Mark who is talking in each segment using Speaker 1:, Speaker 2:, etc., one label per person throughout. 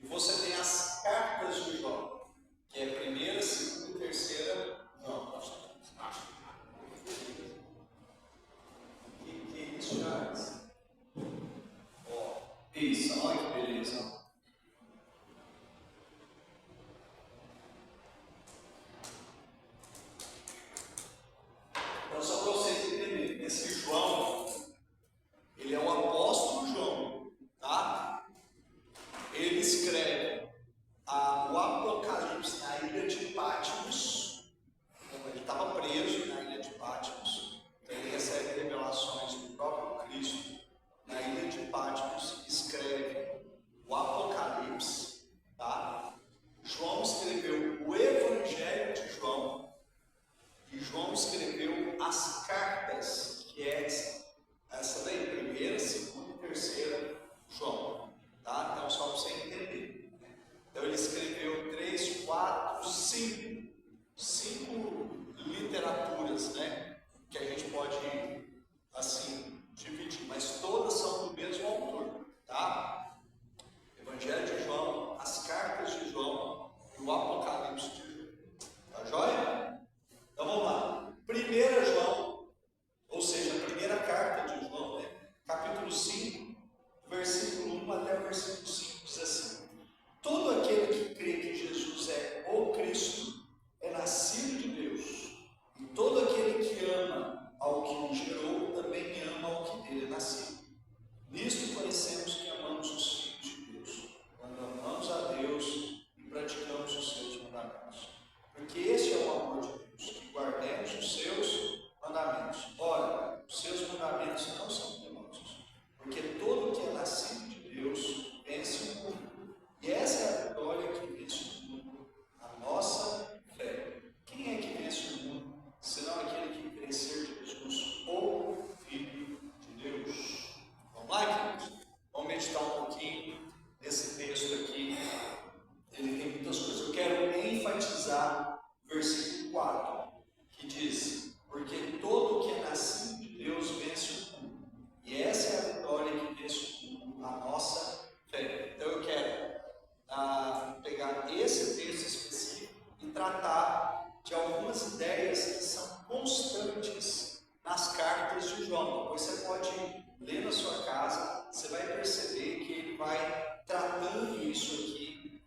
Speaker 1: E você tem as cartas de João, que é primeira, segunda e terceira João. Que é isso, Charles? Ó, isso, olha que beleza. Então, só para vocês entenderem, esse João, ele é o apóstolo João, tá? Ele escreve o Apocalipse na ilha de Patmos. Ele estava preso na ilha de Patmos, então ele recebe revelações do próprio Cristo na ilha de Patmos, escreve o Apocalipse, tá? João escreveu o Evangelho de João, e João escreveu as cartas, que é essa daí, primeira, segunda e terceira João, tá? Então, só para você entender. Então, ele escreveu 3, 4, 5 literaturas, né? Que a gente pode, assim, dividir, mas todas são do mesmo autor, tá? Evangelho de João, as cartas de João e o Apocalipse de João. Tá joia? Então vamos lá. 1 João, ou seja, a primeira carta de João, né? Capítulo 5, versículo 1 até o versículo 5, diz assim: todo aquele que crê que Jesus é o Cristo é nascido de Deus, e todo aquele que ama ao que o gerou também ama ao que dele é nascido. Nisto conhecemos que amamos os filhos de Deus, quando amamos a Deus e praticamos os seus mandamentos. Porque este é o amor de Deus, que guardemos os seus mandamentos. Ora, os seus mandamentos não são teimosos, porque todo que é nascido de Deus vence o mundo. E essa é a vitória que vence o mundo, a nossa fé. Quem é que vence o mundo, senão aquele que crê ser Jesus, o Filho de Deus? Vamos lá, queridos? Vamos meditar um pouquinho nesse texto aqui. Ele tem muitas coisas. Eu quero enfatizar o versículo 4, que diz: porque todo que é nascido de Deus vence o mundo. E essa é a vitória que vence o mundo, a nossa fé. Então eu quero pegar esse texto específico e tratar de algumas ideias que são constantes nas cartas de João. Depois você pode ler na sua casa, você vai perceber que ele vai tratando isso aqui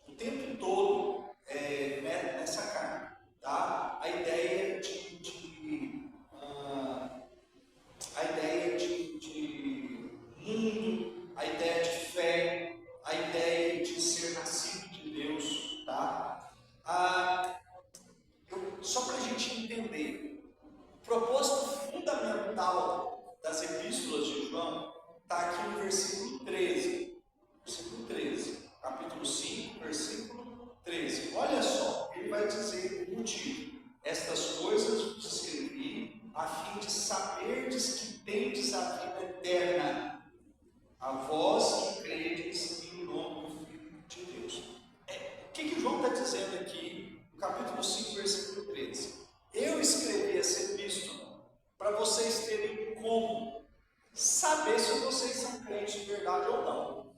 Speaker 1: o tempo todo nessa carta, tá? A ideia de mundo, a ideia de fé, a ideia de ser nascido de Deus, tá? Só para a gente entender, o propósito fundamental das epístolas de João está aqui no versículo 13. Versículo 13, capítulo 5, versículo 13. Olha só, ele vai dizer o motivo. Estas coisas vos escrevi a fim de saberdes que tendes a vida eterna, a vós que credes em nome do Filho de Deus. O que João está dizendo aqui no capítulo 5, versículo 13? Eu escrevi essa epístola para vocês terem como saber se vocês são crentes de verdade ou não.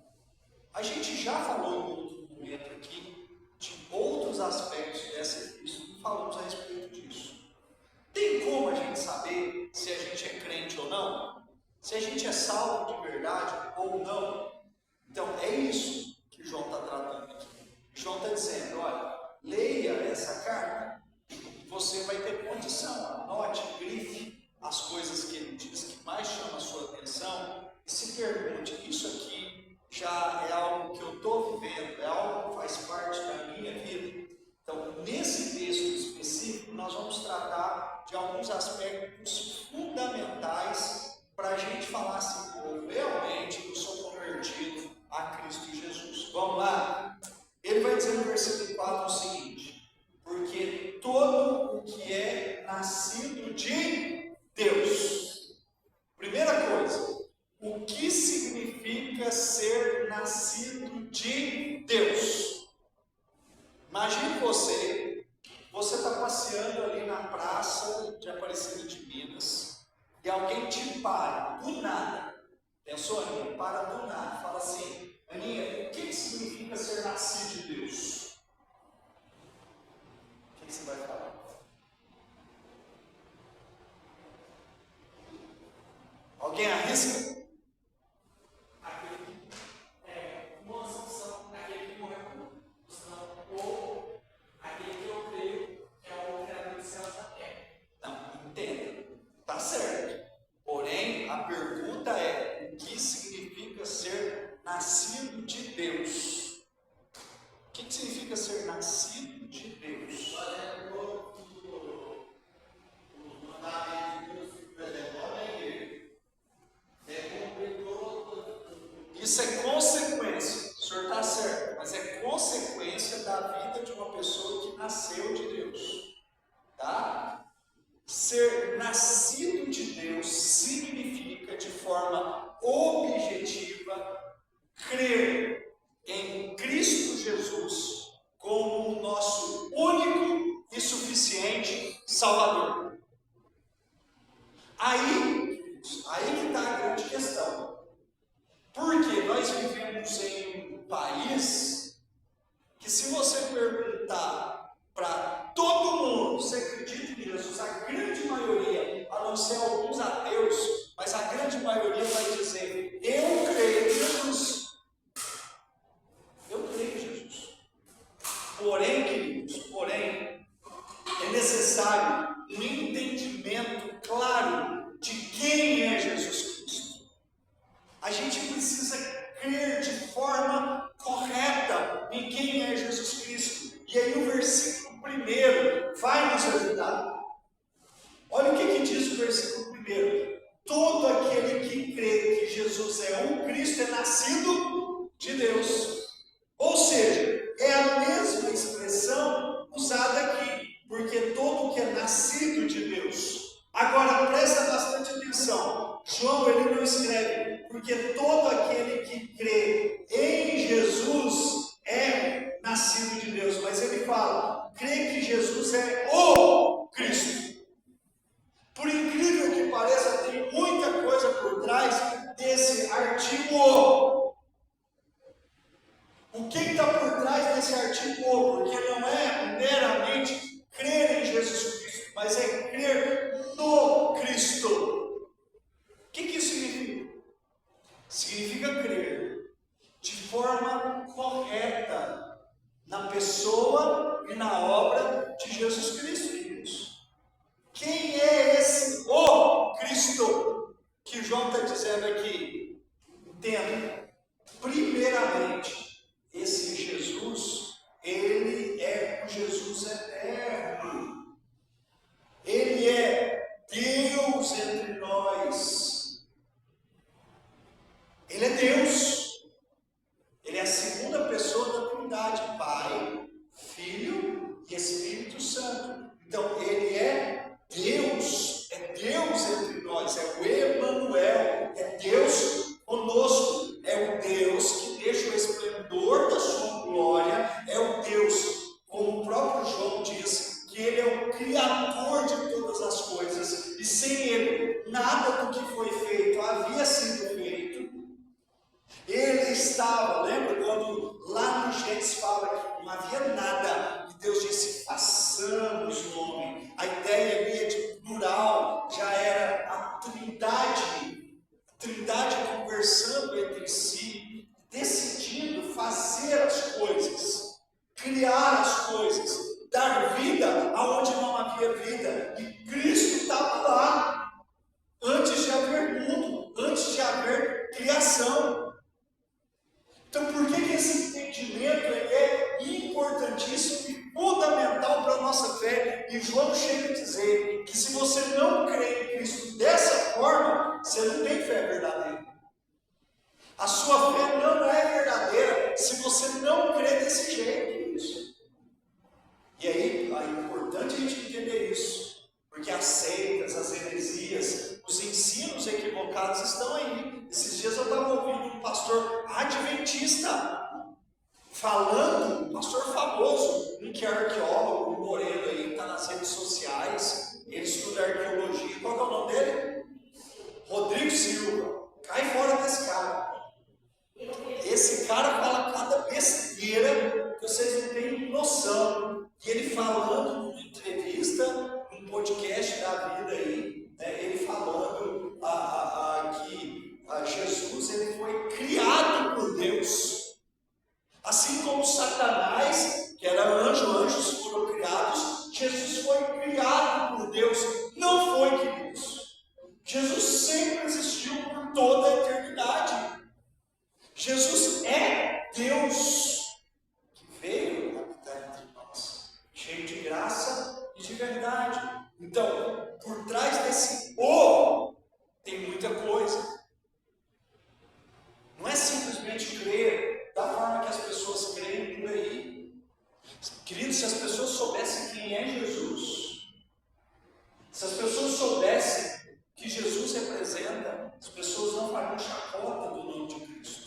Speaker 1: A gente já falou em outro momento aqui de outros aspectos dessa epístola e falamos a respeito disso. Tem como a gente saber se a gente é crente ou não? Se a gente é salvo de verdade ou não? Então é isso que João está tratando aqui. João está dizendo, olha, leia essa carta e você vai ter condição, anote, grife as coisas que ele diz que mais chama a sua atenção e se pergunte, isso aqui já é algo que eu estou vivendo, é algo que faz parte da minha vida. Então, nesse texto específico, nós vamos tratar de alguns aspectos fundamentais para a gente falar assim, realmente eu sou convertido a Cristo Jesus. Vamos lá? Ele vai dizer no versículo 4 o seguinte: porque todo o que é nascido de Deus. Primeira coisa, o que significa ser nascido de Deus? Imagine você está passeando ali na praça de Aparecida de Minas e alguém te para, do nada. Pensou, Aninha? Para do nada. Fala assim, Aninha, nascido de Deus. O que significa ser nascido de Deus? Isso é consequência, o senhor está certo, mas é consequência da vida de uma pessoa que nasceu de Deus. Tá? Ser nascido de Deus significa, de forma objetiva, crer em Cristo Jesus como o nosso único e suficiente Salvador. Aí que está a grande questão. Porque nós vivemos em um país que, se você perguntar para todo mundo se acredita em Jesus, a grande maioria, a não ser alguns ateus, mas a grande maioria vai dizer: eu creio em Jesus. Eu creio em Jesus. Porém, queridos, é necessário um entendimento claro de quem é Jesus Cristo. A gente precisa crer de forma correta em quem é Jesus Cristo. E aí o versículo 1 vai nos ajudar. Olha o que diz o versículo 1. Todo aquele que crê que Jesus é o Cristo é nascido de Deus. Ou seja, é a mesma expressão usada aqui, porque todo que é nascido de Deus. Agora presta bastante atenção. João ele não escreve, porque todo aquele que crê em Jesus é nascido de Deus. Mas ele fala, crê que Jesus é o Cristo. Por incrível que pareça, tem muita coisa por trás desse artigo O. O que está por trás desse artigo O? Porque não é meramente crer em Jesus Cristo, mas é crer no Cristo. O que isso significa? Significa crer de forma correta na pessoa e na obra de Jesus Cristo, queridos. Quem é esse o Cristo que João está dizendo aqui? Entenda. Primeiramente, esse Jesus, ele é o Jesus eterno. Ele é Deus entre nós. Ele é Deus. Ele é a segunda pessoa da Trindade, Pai, Filho e Espírito Santo. Então, ele é Deus entre nós, é o Emanuel, é Deus conosco, é o Deus que deixa o esplendor da sua glória, é o Deus, como o próprio João diz, que ele é o Criador de todas as coisas, e sem ele, nada do que foi feito havia sido feito. Ele estava, lembra quando lá no Gênesis fala que não havia nada, e Deus disse, façamos o homem. A ideia ali é de plural, já era a Trindade conversando entre si, decidindo fazer as coisas, criar as coisas, dar vida aonde não havia vida. E Cristo estava lá, antes de haver mundo, antes de haver criação. Então, por que esse entendimento é importantíssimo e fundamental para a nossa fé? E João chega a dizer que se você não crê em Cristo dessa forma, você não tem fé verdadeira. A sua fé não é verdadeira se você não crê desse jeito. Isso. E aí, é importante a gente entender isso, porque as seitas, as heresias, os ensinos equivocados estão aí. Esses dias eu estava ouvindo um pastor adventista falando, um pastor famoso, um que é arqueólogo, um moreno aí, está nas redes sociais, ele estuda arqueologia. Qual que é o nome dele? Rodrigo Silva. Cai fora desse cara. Esse cara fala cada besteira que vocês não têm noção. E ele falando numa entrevista, num podcast da vida aí, né, ele falando que Jesus ele foi criado por Deus. Assim como Satanás, que era anjos foram criados, Jesus foi criado por Deus. Não foi, queridos. Jesus sempre existiu por toda a eternidade. Jesus é Deus que veio habitar entre nós, cheio de graça e de verdade. Então, por trás desse "o" tem muita coisa. Não é simplesmente crer da forma que as pessoas creem por aí. Queridos, se as pessoas soubessem quem é Jesus, se as pessoas soubessem que Jesus representa, as pessoas não fariam chacota do nome de Cristo.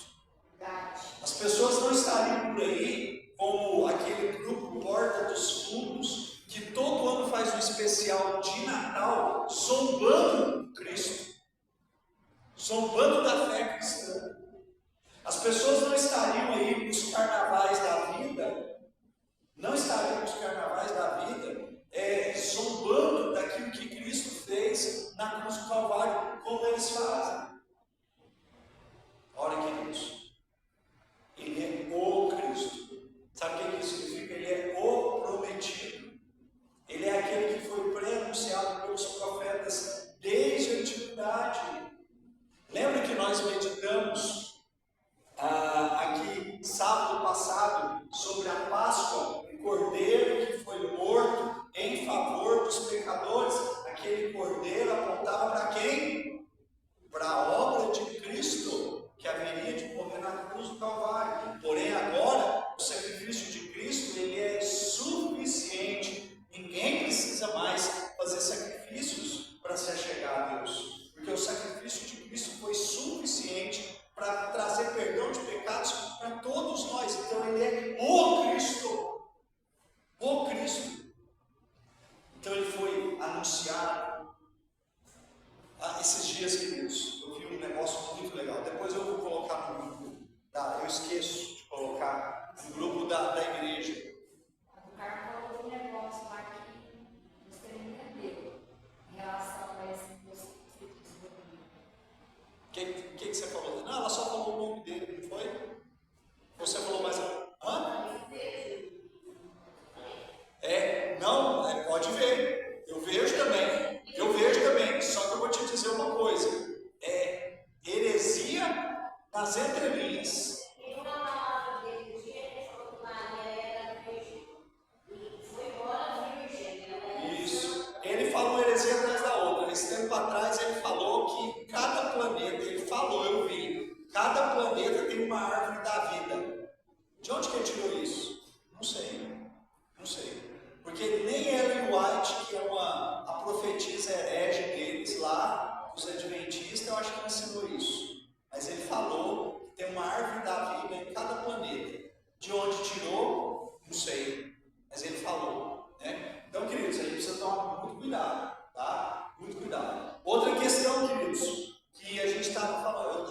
Speaker 1: As pessoas não estariam por aí como aquele grupo Porta dos Fundos, que todo ano faz um especial de Natal zombando de Cristo, zombando da fé cristã. As pessoas não estariam aí nos carnavais da vida, não estariam nos carnavais da vida, zombando daquilo que Cristo fez na cruz do Calvário, como eles fazem. Ora, queridos, Ele é o Cristo. Sabe o que isso significa? Ele é o prometido. Ele é aquele que foi pré-anunciado pelos profetas desde a antiguidade. Lembra que nós meditamos aqui sábado passado sobre a Páscoa, o cordeiro que foi morto em favor dos pecadores? Aquele cordeiro apontava para quem? Para a obra de Cristo, que haveria de morrer na cruz do Calvário. Porém, agora, o sacrifício de Cristo ele é suficiente. Ninguém precisa mais fazer sacrifícios para se achegar a Deus, porque o sacrifício de Cristo foi suficiente para trazer perdão de pecados para todos nós. Então ele é o Cristo. O Cristo. Então ele foi anunciado. Esses dias, queridos, eu vi um negócio muito legal. Depois eu vou colocar no grupo. Eu esqueço de colocar no grupo da igreja.
Speaker 2: O cara falou um negócio lá que você não entendeu em relação a esse conceito de desenvolvimento.
Speaker 1: O que você falou? Não, ela só falou o nome dele, não foi? Você falou mais algo? Não, pode ver. Eu vejo também. Só que eu vou te dizer uma coisa. Heresia nas entrelinhas.
Speaker 2: Tem uma palavra dele do dia que ele falou que Maria era virgem e foi embora virgem.
Speaker 1: Isso. Ele falou heresia atrás da outra. Esse tempo atrás ele falou que cada planeta, eu vi, cada planeta tem uma árvore da vida. De onde que ele tirou isso? Não sei. Porque nem Ellen White, que é a profetisa herege deles lá, os adventistas, eu acho que não ensinou isso. Mas ele falou que tem uma árvore da vida em cada planeta. De onde tirou? Não sei. Mas ele falou. Né? Então, queridos, aí precisa tomar muito cuidado. Tá? Muito cuidado. Outra questão, queridos, que a gente estava falando.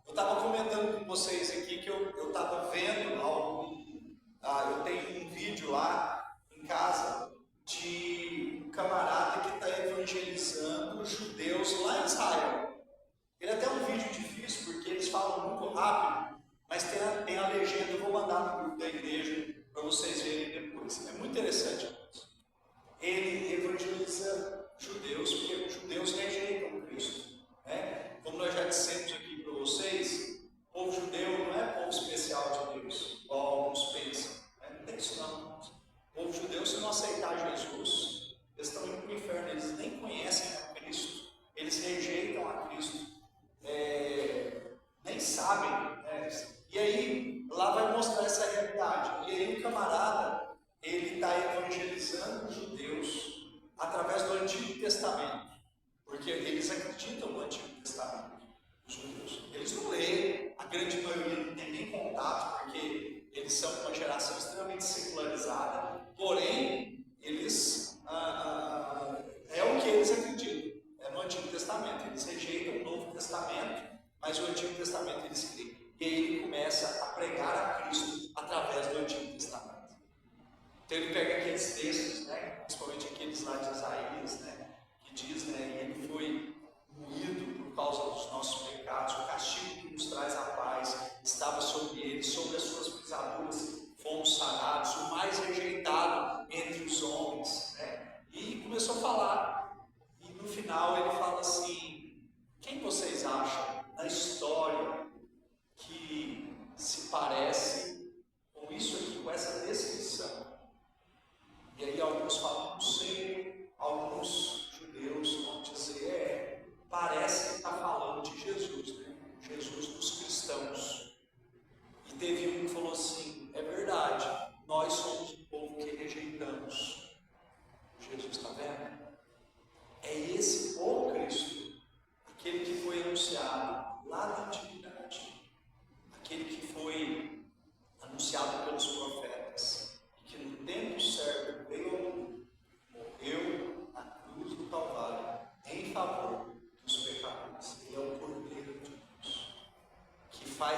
Speaker 1: Eu estava comentando com vocês aqui que eu estava vendo algo. Eu tenho um vídeo lá em casa de um camarada que está evangelizando os judeus lá em Israel. Ele é até um vídeo difícil porque eles falam muito rápido, mas tem a legenda, eu vou mandar no grupo da igreja para vocês verem depois. É muito interessante. Ele evangeliza judeus, porque os judeus rejeitam Cristo. Né? Como nós já dissemos aqui para vocês, o povo judeu não é povo especial de Deus, igual alguns pensam. Não tem isso não. O povo judeu, se não aceitar Jesus, eles estão indo para o inferno, eles nem conhecem a Cristo, eles rejeitam a Cristo, nem sabem. E aí, lá vai mostrar essa realidade. E aí o camarada, ele está evangelizando os judeus através do Antigo Testamento, porque eles acreditam no Antigo Testamento, os judeus. Eles não leem, a grande maioria não tem nem contato, porque eles são uma geração extremamente secularizada, porém, eles é o que eles acreditam, é no Antigo Testamento. Eles rejeitam o Novo Testamento, mas o Antigo Testamento eles creem. E aí ele começa a pregar a Cristo através do Antigo Testamento. Então ele pega aqueles textos, né, principalmente aqueles lá de Isaías, né, que diz, né, ele foi moído por causa dos nossos pecados, o castigo que nos traz a paz estava sobre ele, sobre as suas pisaduras fomos sarados, o mais rejeitado entre os homens. Né? E começou a falar, e no final ele fala assim: quem vocês acham na história que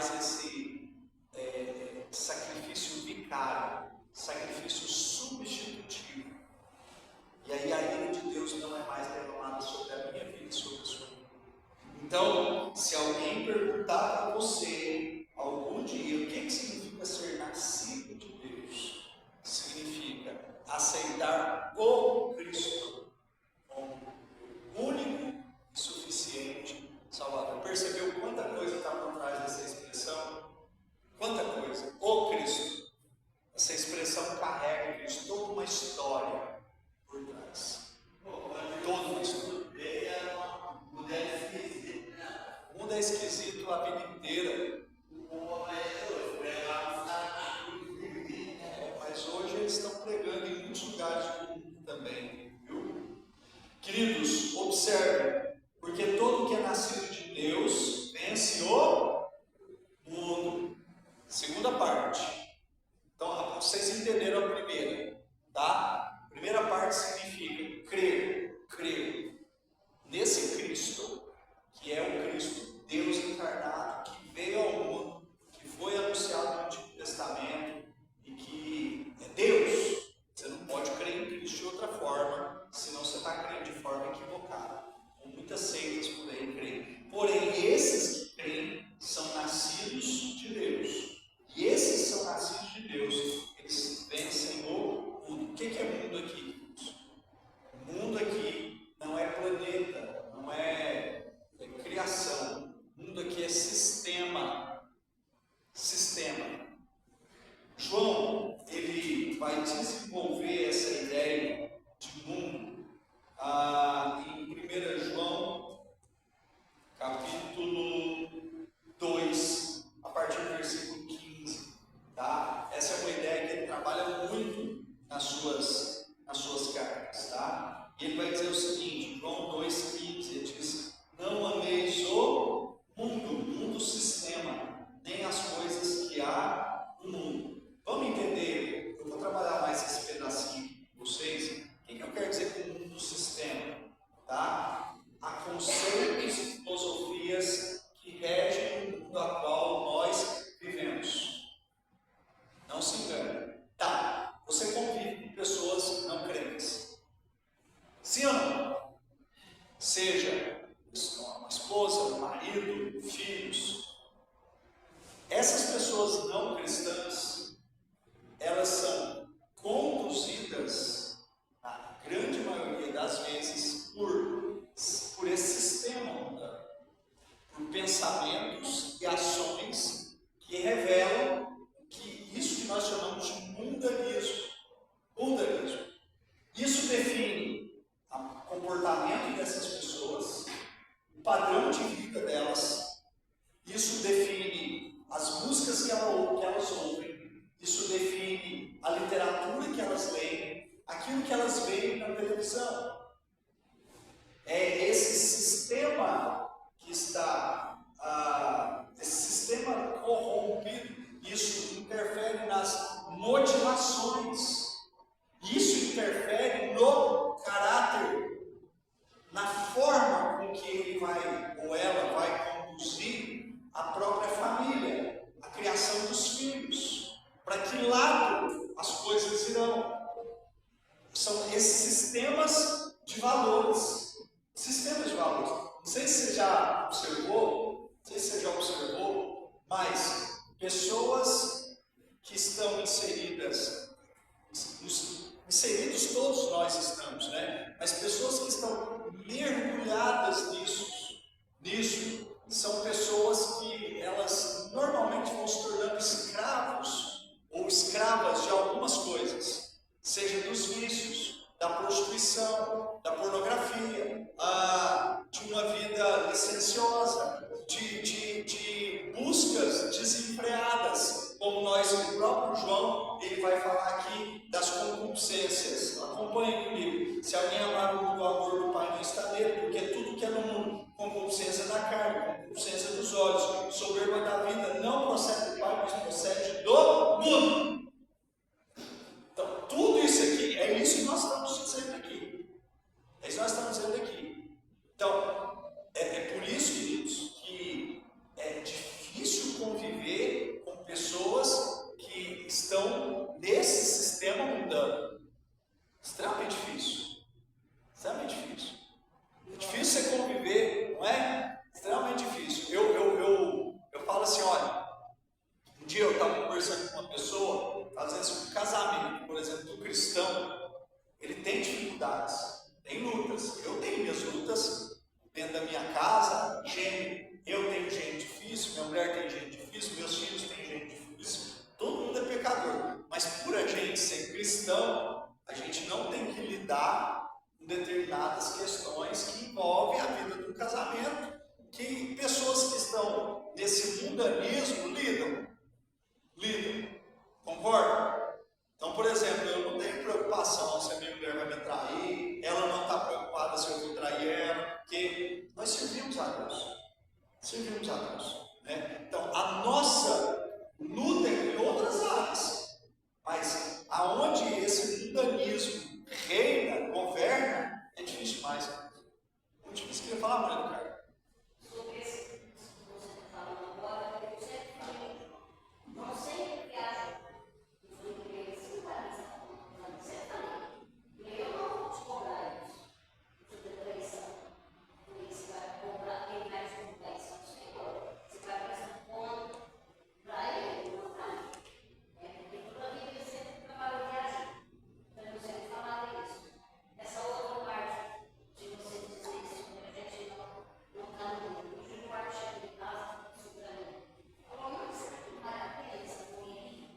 Speaker 1: faz esse sacrifício vicário, sacrifício substitutivo. E aí a ira de Deus não é mais derramada sobre a minha vida e sobre a sua vida. Então, se alguém perguntar para você algum dia o que significa ser nascido de Deus, significa aceitar o Cristo como único e suficiente Salvador. Percebeu quanta coisa está por trás dessa expressão? Quanta coisa? O Cristo. Essa expressão carrega, Cristo, toda uma história por trás. Toda uma história. O mundo é esquisito a vida inteira. Mas hoje eles estão pregando em muitos lugares do mundo também, viu? Queridos, observem, porque todo que é nascido de Deus vence o mundo. Segunda parte. Então, vocês entenderam a primeira, tá? A primeira parte significa crer nesse Cristo, que é o Cristo, Deus encarnado, que veio ao mundo, que foi anunciado no Antigo Testamento e que é Deus. Você não pode crer em Cristo de outra forma, senão você está crendo de forma equivocada. Com muitas seitas por aí creem. Porém, esses que creem são nascidos de Deus. E esses são nascidos de Deus, eles vencem o mundo. O que é mundo aqui? O mundo aqui não é planeta, não é criação. O mundo aqui é sistema. João, ele vai desenvolver essa ideia de mundo em 1 João, capítulo 2, a partir do versículo 15. Tá? Essa é uma ideia que ele trabalha muito nas suas cartas. Tá? E ele vai dizer o seguinte, João 2,15, ele diz: não ameis o mundo sistema, nem as coisas que há no mundo. Vamos entender, eu vou trabalhar mais esse pedacinho com vocês. O que eu quero dizer com o mundo sistema? Tá? Há conceitos e filosofias que regem o mundo a qual nós vivemos. Não se engane. Tá, você convive com pessoas não crentes. Sim ou não? Seja uma esposa, um marido, filhos. Essas pessoas não cristãs, elas são conduzidas, na grande maioria das vezes, por esse sistema mundano, por pensamentos e ações que revelam que isso que nós chamamos de mundanismo. Isso define o comportamento dessas pessoas, o padrão de vida delas. Isso define as músicas que elas ouvem. Isso define a literatura que elas leem, aquilo que elas veem na televisão. É esse sistema que está, esse sistema corrompido, isso interfere nas motivações, isso interfere no caráter, na forma com que ele vai, ou ela vai conduzir a própria família, a criação dos filhos, para que lado as coisas irão. São esses sistemas de valores. Não sei se você já observou, mas pessoas que estão inseridos todos nós estamos, né? Mas pessoas que estão mergulhadas nisso, são pessoas que elas normalmente vão se tornando escravos ou escravas de algumas coisas, seja dos vícios, da prostituição, da pornografia, de uma vida licenciosa, de buscas desenfreadas, como o próprio João, ele vai falar aqui das concupiscências. Acompanhe comigo. Se alguém amar o mundo, o amor do Pai não está nele, porque tudo que é no mundo, concupiscência da carne, concupiscência dos olhos, soberba da vida, não procede do Pai, mas procede do mundo. Então, tudo isso aqui, é isso que nós estamos dizendo aqui. É isso que nós estamos dizendo aqui. Então, é por isso, queridos, que é difícil conviver conversando com uma pessoa, às vezes um casamento, por exemplo, do cristão, ele tem dificuldades, tem lutas. Eu tenho minhas lutas dentro da minha casa, eu tenho gente difícil, minha mulher tem gente difícil, meus filhos têm gente difícil, todo mundo é pecador. Mas por a gente ser cristão, a gente não tem que lidar com determinadas questões que envolvem a vida do casamento, que pessoas que estão nesse mundanismo lidam. Concorda? Então, por exemplo, eu não tenho preocupação se a minha mulher vai me trair, ela não está preocupada se eu vou trair ela, porque nós servimos a Deus. Né? Então, a nossa luta é em outras áreas, mas aonde esse mundanismo reina, governa, é difícil mais. Muito difícil. Queria falar, Maria do Carmo.
Speaker 2: Sobre esse que você está falando agora, eu sempre falei, não sei que acha, eu fui que você falei, eu não vou te cobrar isso, de depressão, porque você vai cobrar, quem vai te cobrar isso é o Senhor, você vai prestar conta para ele, não para mim. Porque toda a vida ele sempre trabalhou viajar, então eu sempre falava isso. Essa outra parte de você dizer isso, a gente não está no mundo, o Júlio vai chegar em casa, isso para mim. Falou, não, será que vale a pena essa correria?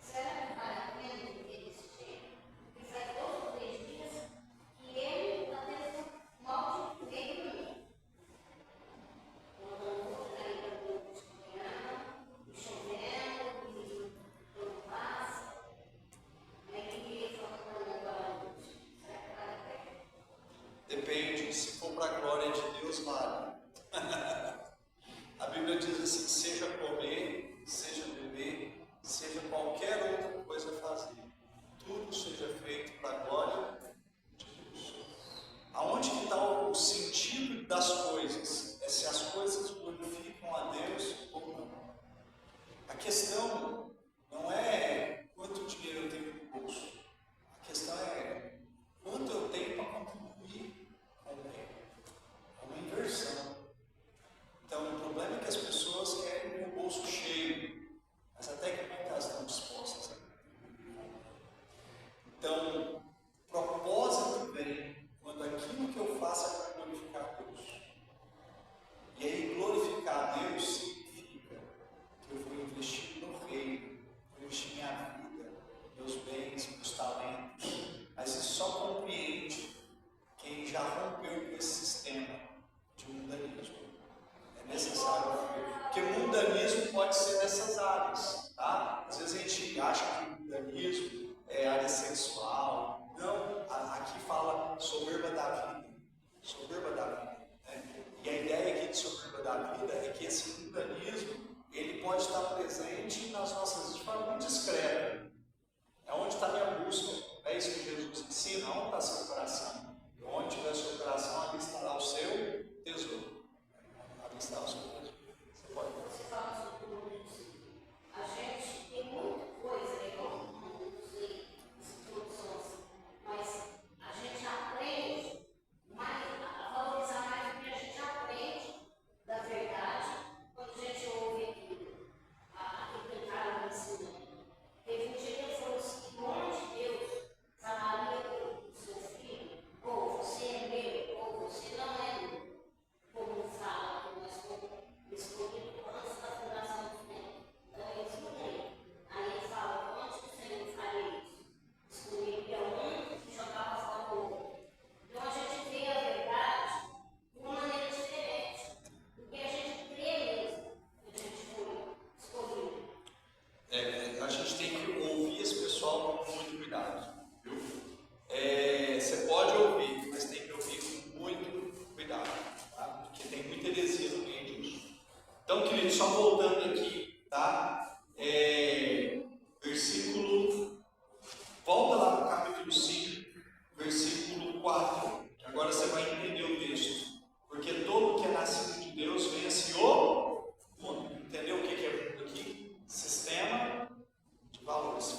Speaker 2: Será que vale a pena viver desse jeito? Porque faz 2 ou 3 dias que ele está tendo mal de meio para mim. Quando eu vou sair para o grupo de manhã, chovendo, e não passa, aí que falando para mim agora, será que vale a pena?
Speaker 1: Depende, se for para a glória de Deus, vale. A Bíblia diz assim: seja comer, seja beber, seja qualquer outra coisa fazer, tudo seja feito para a glória de Deus. Aonde que está o sentido das coisas? É se as coisas glorificam a Deus ou não. A questão não é quanto dinheiro eu tenho no bolso. A questão é quanto eu tenho para contribuir com o bem. É uma inversão. Então, o problema é que as pessoas querem o bolso cheio, mas até que ponto elas estão dispostas a contribuir. Então, o propósito vem quando aquilo que eu faço é para glorificar a Deus. E aí, glorificar a Deus significa que eu vou investir no reino, vou investir minha vida, meus bens, meus talentos. Mas isso só compreende quem já rompeu com esse sistema de mundanismo. É necessário ver. Porque mundanismo pode ser nessas áreas. Tá? Às vezes a gente acha que mundanismo é área sexual. Não, aqui fala soberba da vida. Soberba da vida. Né? E a ideia aqui de soberba da vida é que esse mundanismo ele pode estar presente nas nossas vidas de forma muito discreta. É onde está a minha busca. É isso que Jesus ensina. Onde está seu coração? E onde tiver seu coração, ali estará o seu tesouro. Ali está o seu tesouro. Você pode.
Speaker 2: Você fala sobre o mundo. A gente tem muita coisa legal no mundo, não sei se todos são assim, mas a gente aprende a valorizar mais do que a gente aprende da verdade quando a gente ouve aquilo que o cara me ensinando. Teve um dia que ele falou assim: em nome de Deus, Samaria do seu filho, ou você é meu, ou você não é meu. Como fala, como nós fomos escolhidos antes da fundação do mundo. Então eu escolhi. Aí ele fala: onde que o Senhor faria isso? Escolhi um e jogava fora o outro. Então a gente vê a verdade de uma maneira diferente. Porque a gente crê mesmo que a gente foi escolhido.
Speaker 1: A gente tem que ouvir esse pessoal com muito cuidado. Viu? Você pode ouvir, mas tem que ouvir com muito cuidado. Tá? Porque tem muita heresia no meio disso. Então, querido, só voltando aqui, tá? Volta lá para o capítulo 5, versículo 4. Agora você vai entender o texto. Porque todo que é nascido de Deus vence o mundo. Entendeu o que é mundo aqui? Sistema de valores.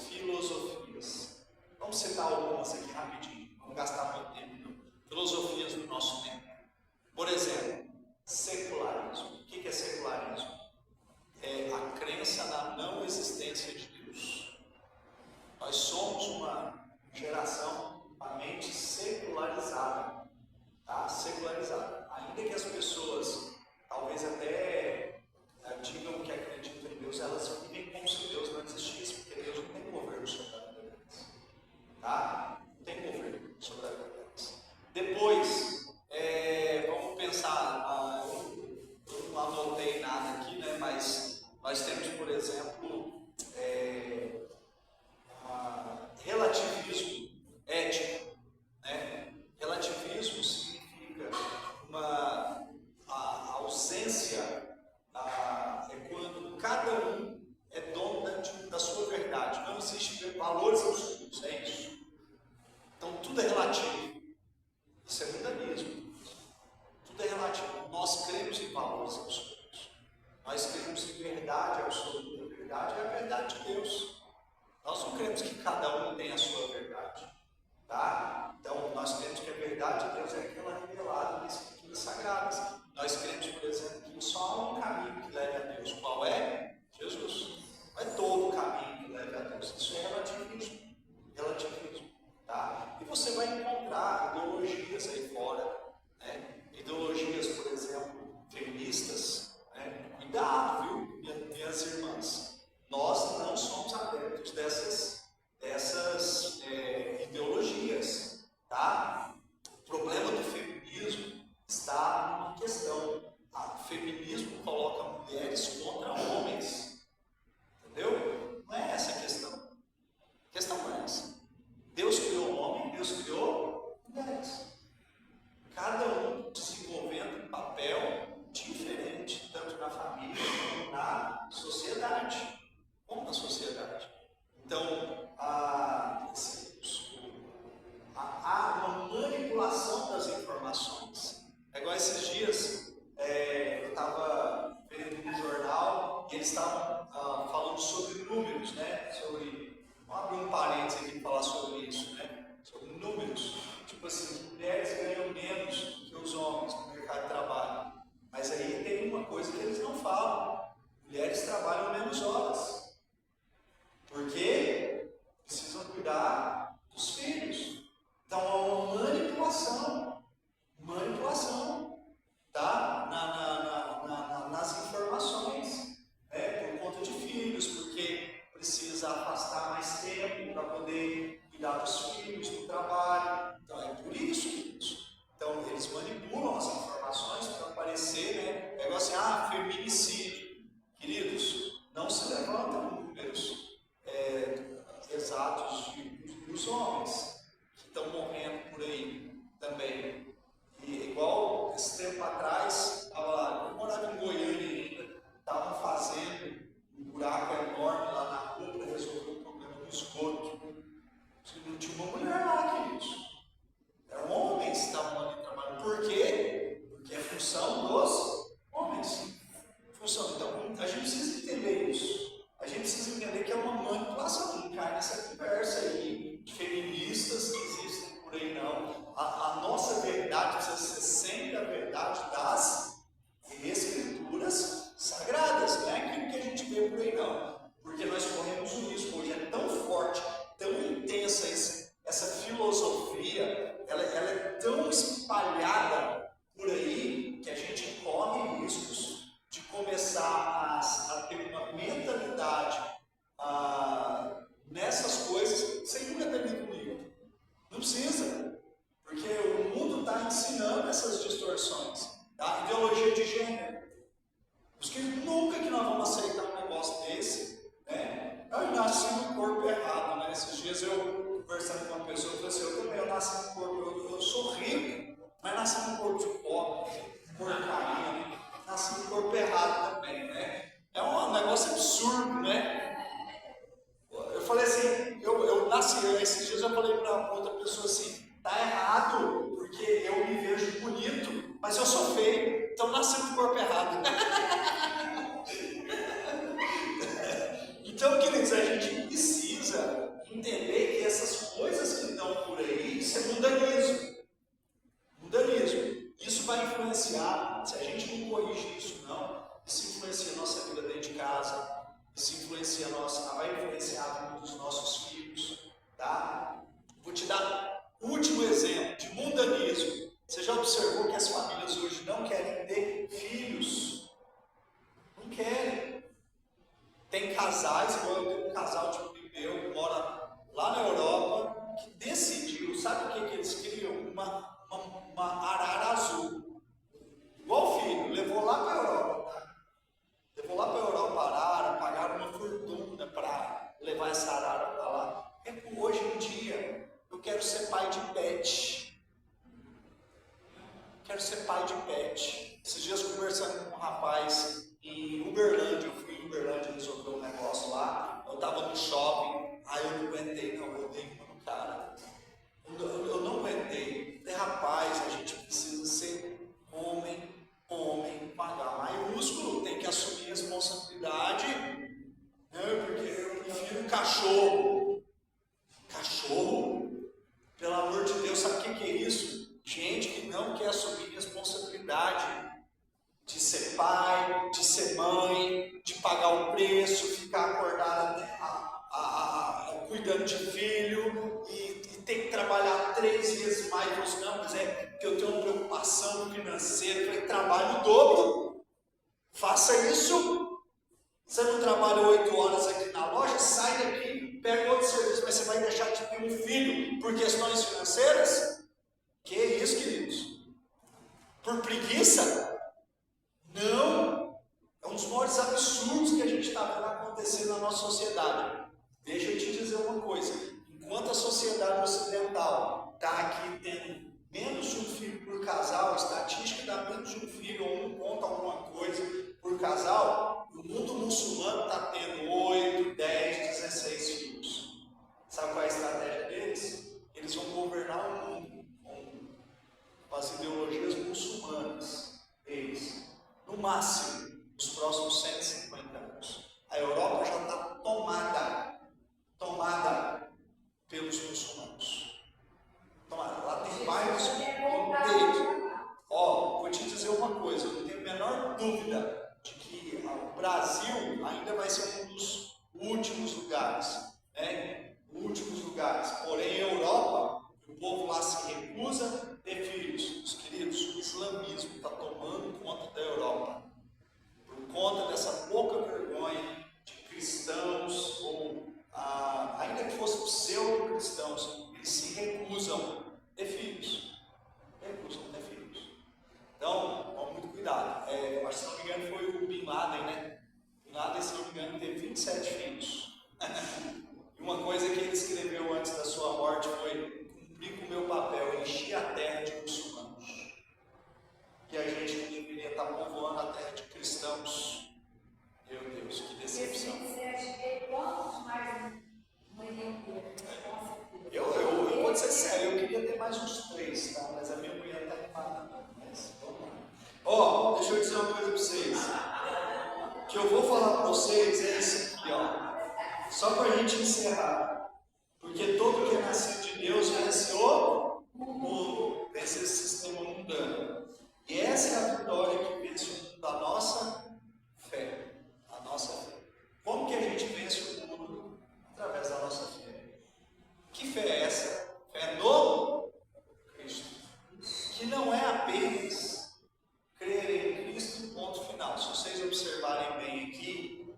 Speaker 1: não cremos que cada um tem a sua verdade, tá? Então, nós cremos que a verdade de Deus é aquela revelada nas Escrituras Sagradas. Nós cremos, por exemplo, que só há um caminho que leve a Deus. Qual é? Jesus. Não é todo o caminho que leve a Deus. Isso é relativismo. Relativismo, tá? E você vai encontrar ideologias aí fora, né? Ideologias, por exemplo, feministas, né? Cuidado, viu, minhas irmãs? Nós não somos adeptos dessas ideologias, tá? O problema do feminismo está numa questão. O feminismo coloca mulheres contra homens, entendeu? Não é essa a questão. A questão não é essa. Deus criou homem, Deus criou mulheres. Cada um desenvolvendo um papel diferente, tanto na família como na sociedade. Como na sociedade. Então, há uma manipulação das informações. É igual esses dias, eu estava vendo no jornal e eles estavam falando sobre números, né? Vamos abrir um parênteses aqui para falar sobre isso, né? Sobre números. Tipo assim, mulheres ganham menos do que os homens no mercado de trabalho. Mas aí tem uma coisa que eles não falam. Mulheres trabalham menos horas. Porque precisam cuidar dos filhos. Então há uma manipulação, tá? Nas informações, né? Por conta de filhos, porque precisa afastar mais tempo para poder cuidar dos filhos, do trabalho. Então é por isso. Então eles manipulam as informações para parecer, né? É igual assim, feminicídio. Queridos, não se levantam números exatos dos homens que estão morrendo por aí também. E igual esse tempo atrás, eu morava em Goiânia ainda, estavam fazendo um buraco enorme lá na rua para resolver o problema do esgoto. Não tinha uma mulher lá, queridos. Eram homens que estavam ali trabalhando. Por quê? Porque é função dos homens. Então, a gente precisa entender isso. A gente precisa entender que é uma manipulação, não cai nessa conversa aí de feministas que existem por aí, não. A nossa verdade precisa ser sempre a verdade das Escrituras Sagradas, não é aquilo que a gente vê por aí, não. Porque nós corremos um risco, hoje é tão forte, tão intensa essa filosofia, ela é tão espalhada por aí, que a gente corre riscos de começar a ter uma mentalidade nessas coisas sem nunca ter lido um livro. Não precisa, porque o mundo está ensinando essas distorções. Tá? Ideologia de gênero. Porque nunca que nós vamos aceitar um negócio desse, né? Eu nasci no corpo errado, né? Esses dias eu conversando com uma pessoa, eu falei assim, eu nasci no corpo, eu sou rico, mas nasci no corpo de pobre, porcaria, nasci no corpo errado também, né? É um negócio absurdo, né? Eu falei assim, eu nasci, esses dias eu falei para outra pessoa assim, tá errado, porque eu me vejo bonito, mas eu sou feio, então nasci no corpo errado. Então, queridos, a gente precisa entender que essas coisas que estão por aí, isso é mundanismo. Isso vai influenciar, se a gente não corrigir isso não, isso influencia a nossa vida dentro de casa, isso vai influenciar a vida dos nossos filhos, tá? Vou te dar o último exemplo de mundanismo. Você já observou que as famílias hoje não querem ter filhos? Não querem. Tem casais, igual eu tenho um casal de amigo meu que mora lá na Europa, que decidiu, sabe o que eles queriam? Uma arara azul. Igual o filho, levou lá para a Europa, tá? Levou lá para a Europa a arara, pagaram uma fortuna para levar essa arara para lá. Hoje em dia, eu quero ser pai de pet. Esses dias conversando com um rapaz em Uberlândia, eu fui em Uberlândia resolver um negócio lá, eu estava no shopping, aí eu não aguentei, não, eu dei uma no cara. Eu não aguentei. Falei, rapaz, a gente precisa ser homem, com H maiúsculo, tem que assumir responsabilidade, né? Porque eu prefiro um cachorro cuidando de filho e tem que trabalhar 3 vezes mais. Eu disse, não, mas é que eu tenho uma preocupação financeira. Eu falei, trabalho o dobro. Faça isso. Você não trabalha 8 horas aqui na loja, sai daqui, pega outro serviço, mas você vai deixar de ter um filho por questões financeiras? Que isso, queridos? Por preguiça? Não. É um dos maiores absurdos que a gente está vendo acontecer na nossa sociedade. Deixa eu te dizer uma coisa. Enquanto a sociedade ocidental está aqui tendo menos de um filho por casal, a estatística dá menos de um filho ou 1 ponto alguma coisa por casal, o mundo muçulmano está tendo 8, 10, 16 filhos. Sabe qual é a estratégia deles? Eles vão governar o mundo com as ideologias muçulmanas. Eles, no máximo, nos próximos 150 anos. A Europa já está tomada pelos muçulmanos. Tomada. Lá tem bairros inteiros. Ó, vou te dizer uma coisa, eu não tenho a menor dúvida de que o Brasil ainda vai ser um dos últimos lugares, né? Últimos lugares. Porém, a Europa, o povo lá se recusa a ter filhos. Meus queridos, o islamismo está tomando conta da Europa. Por conta dessa pouca vergonha de cristãos, ou ainda que fossem pseudo-cristãos, eles se recusam a ter filhos. Recusam a ter filhos. Então, tome muito cuidado. Eu acho que, se não me engano, foi o Bin Laden, né? Bin Laden, se não me engano, teve 27 filhos. E uma coisa que ele escreveu antes da sua morte foi: cumprir com o meu papel, encher a terra de muçulmanos. E a gente deveria estar povoando a terra de cristãos. Meu Deus, que decepção.
Speaker 2: Quantos mais manhã ter?
Speaker 1: Eu vou ser sério, eu queria ter mais uns 3, tá? Mas a minha mulher está animada. Mas vamos lá. Ó, deixa eu dizer uma coisa para vocês. O que eu vou falar para vocês é isso aqui, ó. Só para a gente encerrar. Porque todo que é nascido de Deus vence o mundo, vence esse sistema mundano. E essa é a vitória que vence o mundo, a nossa fé. A nossa fé. Como que a gente vence o mundo? Através da nossa fé. Que fé é essa? Fé no Cristo. Que não é apenas crer em Cristo, ponto final. Se vocês observarem bem aqui,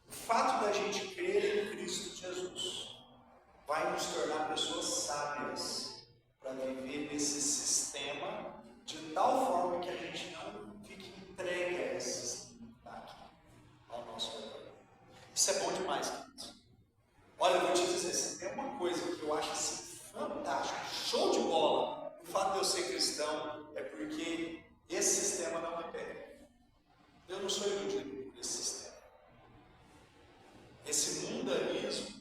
Speaker 1: o fato da gente crer em Cristo Jesus vai nos tornar pessoas sábias para viver nesse sistema de tal forma que a gente não fique entregue a esse sistema que está aqui ao nosso redor. Isso é bom demais, queridos. Olha, eu vou te dizer, se tem uma coisa que eu acho assim, fantástico, show de bola, o fato de eu ser cristão é porque esse sistema não me pega. Eu não sou iludido por esse sistema. Esse mundanismo,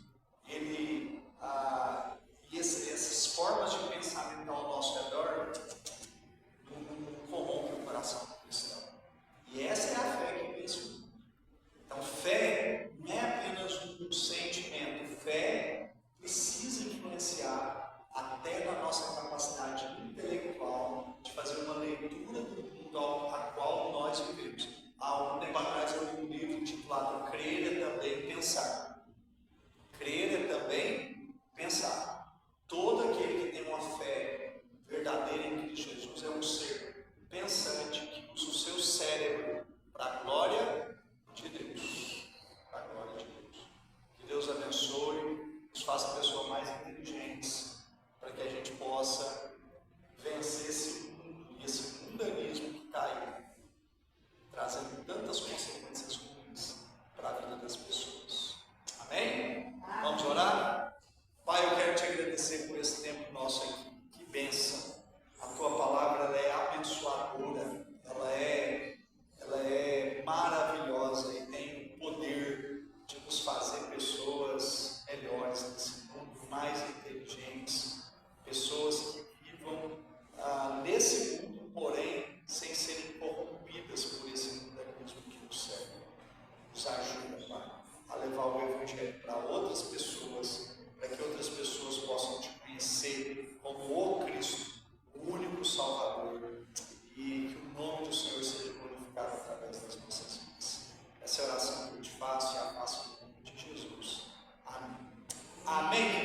Speaker 1: e essas formas de pensamento ao nosso redor não corrompem o coração do cristão. E essa é a fé que vence o mundo. Então, fé não é apenas um sentimento. Fé precisa influenciar até na nossa capacidade intelectual de fazer uma leitura do mundo a qual nós vivemos. Há um tempo atrás eu li um livro intitulado Crer é Também Pensar. Crer é também pensar. Todo aquele que tem uma fé verdadeira em Cristo Jesus é um ser pensante que usa o seu cérebro para a glória de Deus. Para a glória de Deus. Que Deus abençoe, nos faça pessoas mais inteligentes, para que a gente possa vencer esse mundo e esse mundanismo que está aí, trazendo tantas consequências ruins para a vida das pessoas. Amém? Vamos orar? Pai, eu quero te agradecer por esse tempo nosso aqui. Que bênção! A tua palavra ela é abençoadora, ela é maravilhosa e tem o poder de nos fazer pessoas melhores nesse mundo, mais inteligentes, pessoas que vivam nesse mundo, porém, sem serem corrompidas por esse mundanismo que nos serve. Nos ajuda, Pai, a levar o Evangelho para outras pessoas, para que outras pessoas possam te conhecer como o Cristo, o único Salvador, e que o nome do Senhor seja glorificado através das nossas vidas. Essa é a oração que eu te faço e a faço em nome de Jesus. Amém. Amém?